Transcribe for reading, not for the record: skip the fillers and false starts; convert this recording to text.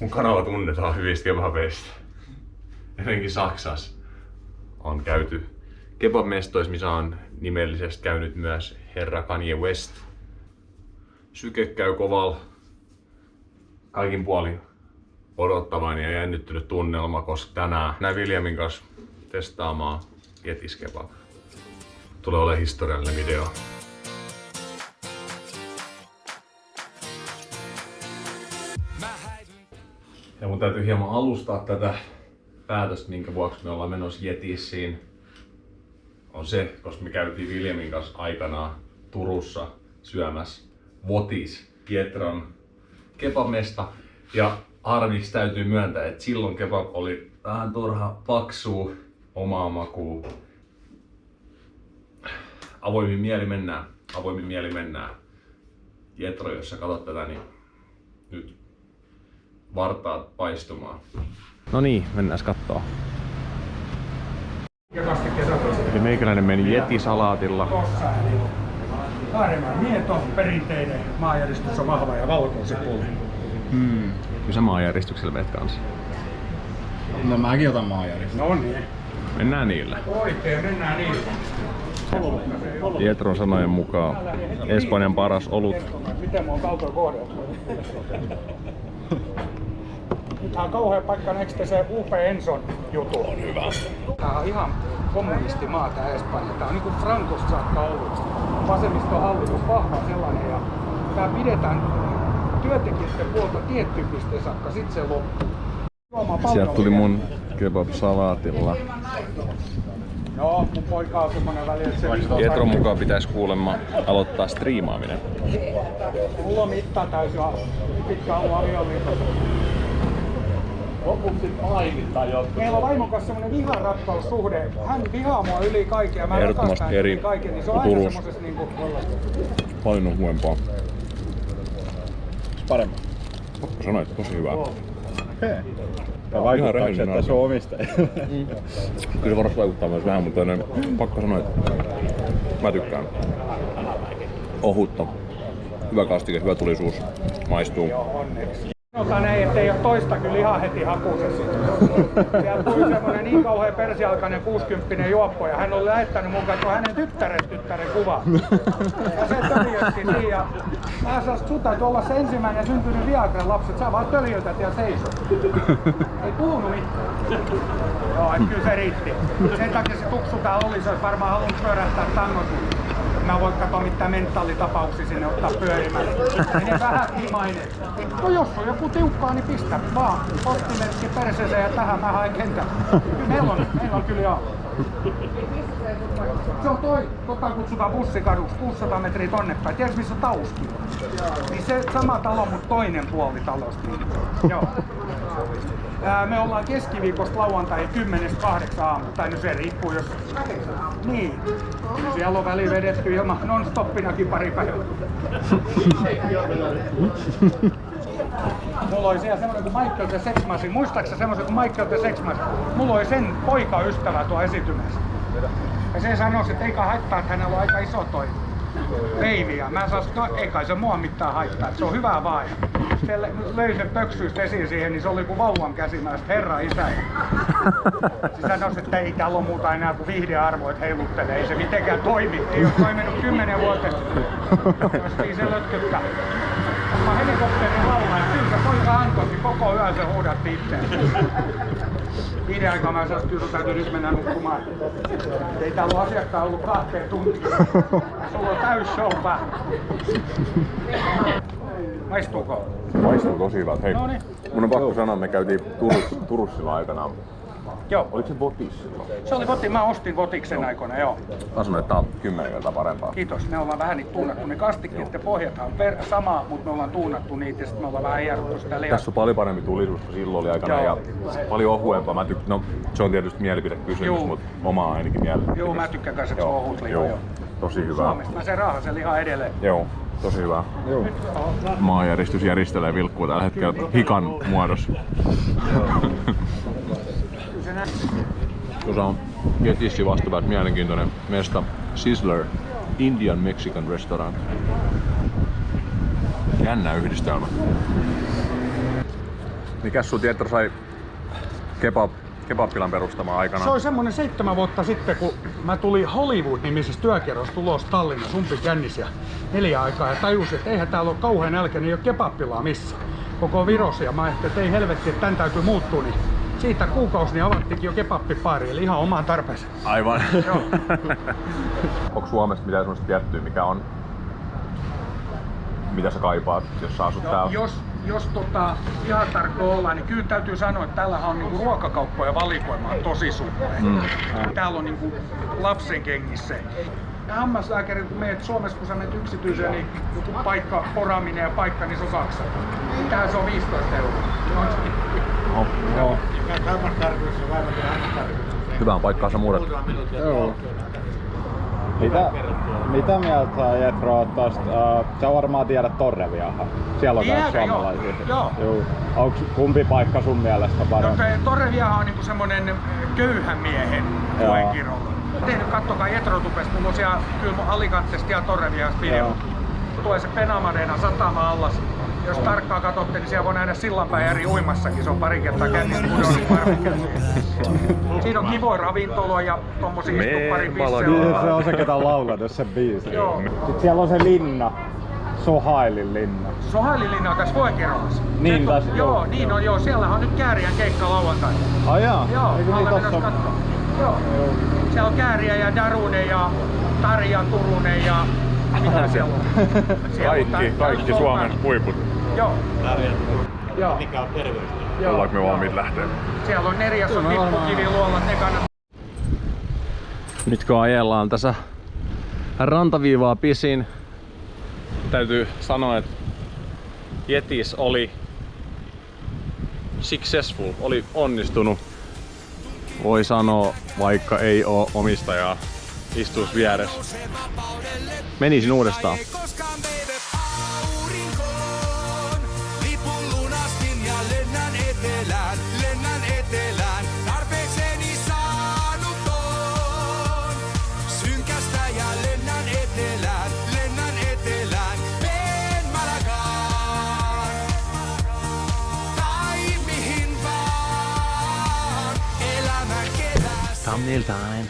Mun kanava tunnetaan hyvistä kebabeista. Etenkin Saksassa on käyty kebabmestoissa, missä on nimellisesti käynyt myös herra Kanye West. Syke käy kovalla. Kaikin puolin odottavainen ja jännittynyt tunnelma, koska tänään näin Williamin kanssa testaamaan Yetis kebab. Tulee olemaan historiallinen video. Ja mun täytyy hieman alustaa tätä päätöstä, minkä vuoksi me ollaan menossa Yetissiin. On se, koska me käytiin Williamin kanssa aikanaan Turussa syömässä Wotis, Pietron kebabmesta. Ja harmiksi täytyy myöntää, että silloin kebab oli vähän turha paksua, omaa makua. Avoimin mieli mennään. Pietro, jos sä katsot tätä, niin nyt vartaat paistumaan. No niin, mennään kattoo. Eli meikäläinen meni Yeti-salaatilla. Kaaremaan mieto, perinteinen maanjäristys on vahva ja valkosipuli. Kyllä sä maanjäristyksellä menet kanssa. No mäkin otan maanjäristyksen. No niin. Mennään niillä. Oikein, mennään niillä. Pietron sanojen mukaan Espanjan paras olut. Miten mä oon kaltoin kohdeltu? Nythän on kauhea paikka, eikö se UP Enson jutu? On hyvä. Tää on ihan kommunistimaa tää Espanja. Tää on niinku Francosta saakka ollut. Vasemmistohallitus, vahva sellainen. Ja tää pidetään työntekijöiden puolta tiettyyn pisteen saakka, sit se loppuu. Sieltä tuli mun kebab-salaatilla. Joo, mun poika on semmonen väli, että se... Pietron mukaan pitäisi kuulemma aloittaa striimaaminen. Mulla on mitta täysin ja pitkä ollut avioliitossa. Lopuksi painittaa jotkut. Meillä on vaimon kanssa semmonen vihanrakkaussuhde. Hän vihaa mua yli kaiken ja mä Ehdottomasti rakastan eri yli kaiken, niin se on aina semmosessa niinku... Paljon huempaa. Paremmin. Pakko sanoa, että tosi hyvää. Ja vaikuttaako se, että se on omistaja? Kyllä se varmasti vaikuttaa myös vähän, mutta pakko sanoa, että mä tykkään. Ohutta. Hyvä kastike, hyvä tulisuus. Maistuu. Joo, onneksi. Sanotaan näin, ettei oo toistakin lihaa heti hakusessa. Siellä tuli semmonen niin kauhean persialkainen 60 juoppo ja hän oli lähettänyt mun kanssa hänen tyttären kuva. Ja se töljötti niin ja mä sanoin, sun täytyy olla se ensimmäinen syntynyt Viagran lapset, sä vaan töljötät ja seisot. Ei puhunut mitään. Joo, et kyllä se riitti. Sen takia se tuksu täällä oli, se olisi varmaan halunnut pyörähtää tangot. Mä voin katsoa mitään mentaalitapauksia sinne ottaa pyörimään. Menee vähän ilmaineeksi. No jos on joku tiukkaa, niin pistä vaan postimerkki perseeseen ja tähän mä haen kentän. Meillä on kyllä joo. Se on tota kutsutaan bussikaduksi, 600 metriä tonne päin. Tiedätkö missä on Tauski? Niin se sama talo, mutta toinen puoli talosta. Joo. Me ollaan keskiviikosta lauantai 10-8 aamu, tai no se riippuu jos... Niin. Siellä on väliin vedetty ilman non-stoppinakin pari päivää. Mulla oli siellä semmonen kuin Michael the Sex Machine. Muistaaksä semmosen kuin Michael the Sex Machine? Mulla oli sen poikaystävä tuo esitymässä. Ja se sanoi, että eikä haittaa, että hänellä on aika iso toi veivi. Ja mä sanoin, että no, ei kai se mua mitään haittaa, että se on hyvä vaan. Se löi sen pöksyistä esiin siihen, niin se oli kuin vauvan käsimäistä, herra isä. Se sanoi, että ei täällä ole muuta enää kuin viihdearvo, että heiluttelee. Ei se mitenkään toimi. Ei ole toiminut 10 vuotta. Jos se lötköttää. Mä helikopterin laulaan, ja kyllä se poika antoikin koko yön se huudatti itseään. 5 aikaa mä sanoin, että kyllä täytyy nyt mennä nukkumaan. Ei täällä ole asiakkaan ollut 2 tuntia. Sulla on täys show päällä. Maistuuko? Maistuu tosi hyvältä. Hei, Noniin. mun on pakko sanoa, me käytiin Turussa silloin aikanaan. Joo. Oliko se Wotis silloin? Se oli Voti, mä ostin Votiksen aikoina, joo. Mä sanoin, että tää on 10 kertaa parempaa. Kiitos, me ollaan vähän niitä tuunattu. Ne kastikkeiden pohjathan on samaa, mutta me ollaan tuunattu niitä ja sitten me ollaan vähän hierottu sitä lihaa. Tässä on paljon parempi tulisuus kuin silloin oli aikanaan ja paljon ohuempaa. No, se on tietysti mielipidekysymys, mutta omaa ainakin mielipide. Joo, mä tykkään kanssa, että se on ohut liha. Joo, tosi hyvä. Suomesta mä sen raahasen liha edelleen. Joo, tosi hyvä. Joo. Maanjäristys järjestelee vilkkuu tällä hetkellä hikan muodossa. Tuossa on Yetissi vastaavät mielenkiintoinen mesta Sizzler Indian Mexican Restaurant. Jännä yhdistelmä. Mikäs sun Jetro sai kebabpilan perustamaan aikanaan? Se oli semmonen 7 vuotta sitten, kun mä tulin Hollywood-nimisessä työkierrossa tulos Tallinnassa umpikännissä 4 aikaa ja tajusin, että eihän täällä ole kauhean nälkä, niin ei ole kebabpilaa missä. Koko Virossa ja mä ajattelin, että ei helvetti, että tän täytyy muuttua, niin siitä kuukausi niin avattiinkin jo kebabbipaari, eli ihan omaan tarpeeseen. Aivan. Onko Suomessa mitään semmoista tiettyä, mikä on, mitä sä kaipaat, jos sä asut täällä? Jos ihan tarkko ollaan, niin kyllä täytyy sanoa, että täällähän on niinku ruokakauppoja valikoima on tosi suppea. Täällä on niinku lapsen kengissä. Ja hammaslääkäri, kun meet Suomessa, kun sä menet yksityiseen, niin joku paikka, poraaminen ja paikka, niin se on 200. Tähän se on 15 €. Joo. Hyvään paikkaan sä muudet. Joo. Mitä mieltä sä Jetro oot tosta? Sä varmaan tiedät Torreviahan. Siellä on myös suomalaisia. Joo. Onks kumpi paikka sun mielestä parempi? Torreviahan on niinku semmonen köyhän miehen koekirolla. Kattokaa Jetro-tubesta, mulla on siellä kyllä Alicantesta ja Torreviasta video. Tulee se Penamadena satama allas. Jos tarkkaan katsotte, niin siellä voi nähdä sillanpäin eri uimassakin. Se on pari kertaa kännistä pudonnut parvikkeessa. Siinä on kivoja ravintoloja ja tommosia istupparipissejä. Se on se, ketä on laulanut sen biisin. Joo. Sitten siellä on se linna. Sohailin linna. Sohailin linna on tässä Voekirolassa. Niin tässä? Joo, niin on joo. Siellähän on nyt Kääriän keikka lauantaina. Ai jaa? Joo, eikö niin tossa? Joo. Siellä on Kääriä ja Darune ja Tarja Turunen ja mitä siellä on? Kaikki Suomen huiput. Joo. Joo. Mikä on terveystila? Ollaanko me valmiit lähteä? Siellä on Nerjason tippukiviluolat, ne kannattaa. Nyt kun ajellaan tässä rantaviivaa pisin, täytyy sanoa, että Yetis oli successful, oli onnistunut. Voi sanoa, vaikka ei oo omistajaa istuus vieressä. Menisin uudestaan. Thumbnail time.